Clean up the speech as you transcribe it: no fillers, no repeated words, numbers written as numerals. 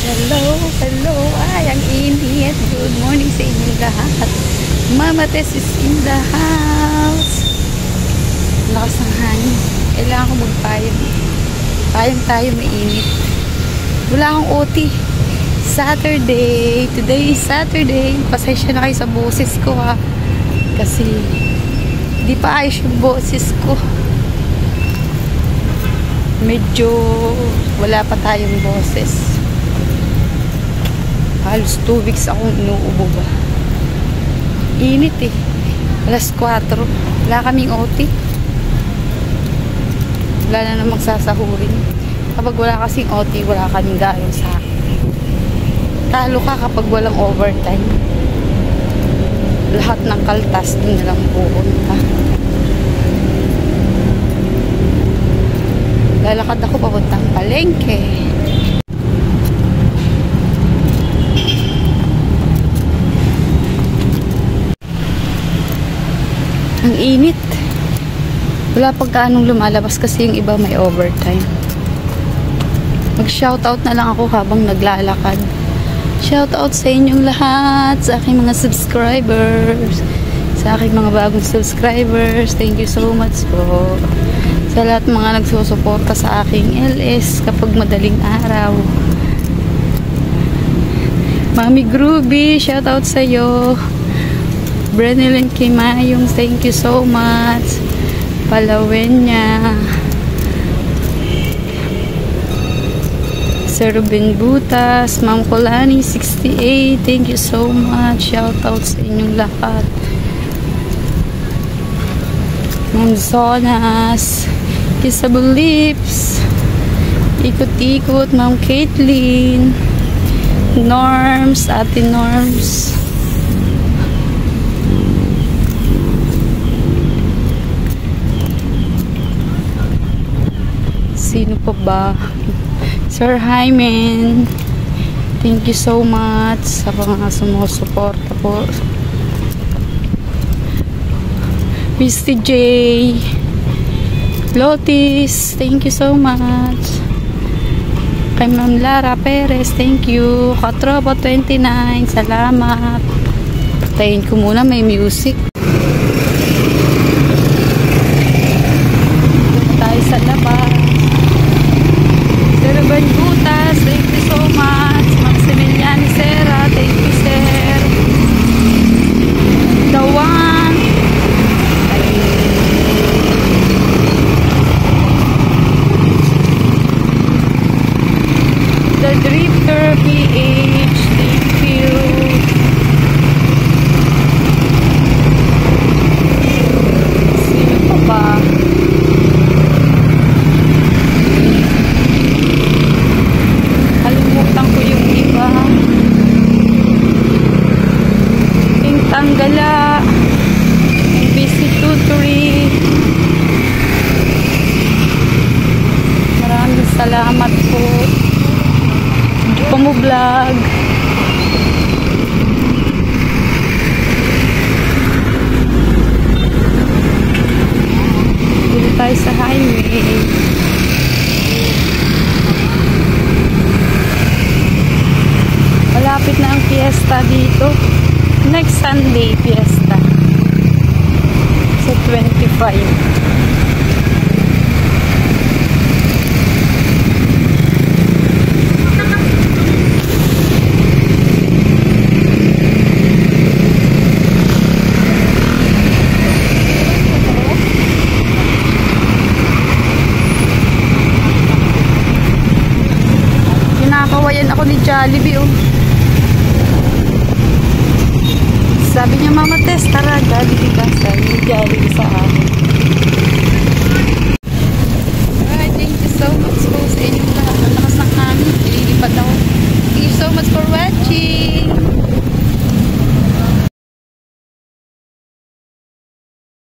Hello, hello. Ay, ang init. Good morning sa inyong lahat. Mama Tess is in the house. Lakas ng hangin. Kailangan ko magpayong. Payong tayo, mainit. Wala akong OT. Saturday. Today is Saturday. Pasensya na kayo sa boses ko ha. Kasi di pa ayos yung boses ko. Medyo wala pa tayong boses. Halos 2 weeks akong inuubo ba. Init eh. Alas 4. Wala kaming OT. Wala na namang sasahurin. Kapag wala kasing OT, wala kaming gayong sa akin. Talo ka kapag walang overtime. Lahat ng kaltas dun na lang pupunta. Lalakad ako papuntang palengke. Ang init. Wala pagkaanong lumalabas kasi yung iba may overtime. Mag-shoutout na lang ako habang naglalakad. Shoutout sa inyong lahat, sa aking mga subscribers, sa aking mga bagong subscribers. Thank you so much po. Sa lahat mga nagsusuporta sa aking LS kapag madaling araw. Mami Groovy, shoutout sa iyo. Brenelyn Kimayong, thank you so much. Palawenya. Sir Ruben Butas, Ma'am Colani 68, thank you so much. Shoutout sa inyong lahat. Ma'am Zonas, Kissable Lips, Ikot-ikot, Ma'am Caitlin, Norms, Ate Norms. Sino pa ba? Sir Hyman, thank you so much sa mga sumusuporta po. Misty J, Lotis, thank you so much. Kay Ma'am Lara Perez, thank you. Katropa 29, salamat. Patayin ko muna, may music. Dito tayo sa labas. Sir Ruben Butas, thank you so much. Maximilian Serra, thank you sir. The one. The Drifter PH, thank you. Sino pa ba? Kalimutan ko yung iba. Yung Tanggala, Busy Tutory. Maraming salamat po. Pumublog. Dito tayo sa highway. Malapit na ang fiesta dito. Next Sunday fiesta. Sa 25. Kinakawayan ako ni Jollibee oh. Sabi niya, Mama Tess, tara, Jollibee ka. Sabi ni Jollibee sa akin. Alright, thank you so much po sa inyong lahat. Ang lakas ng hangin, ililipad ako. Thank you so much for watching.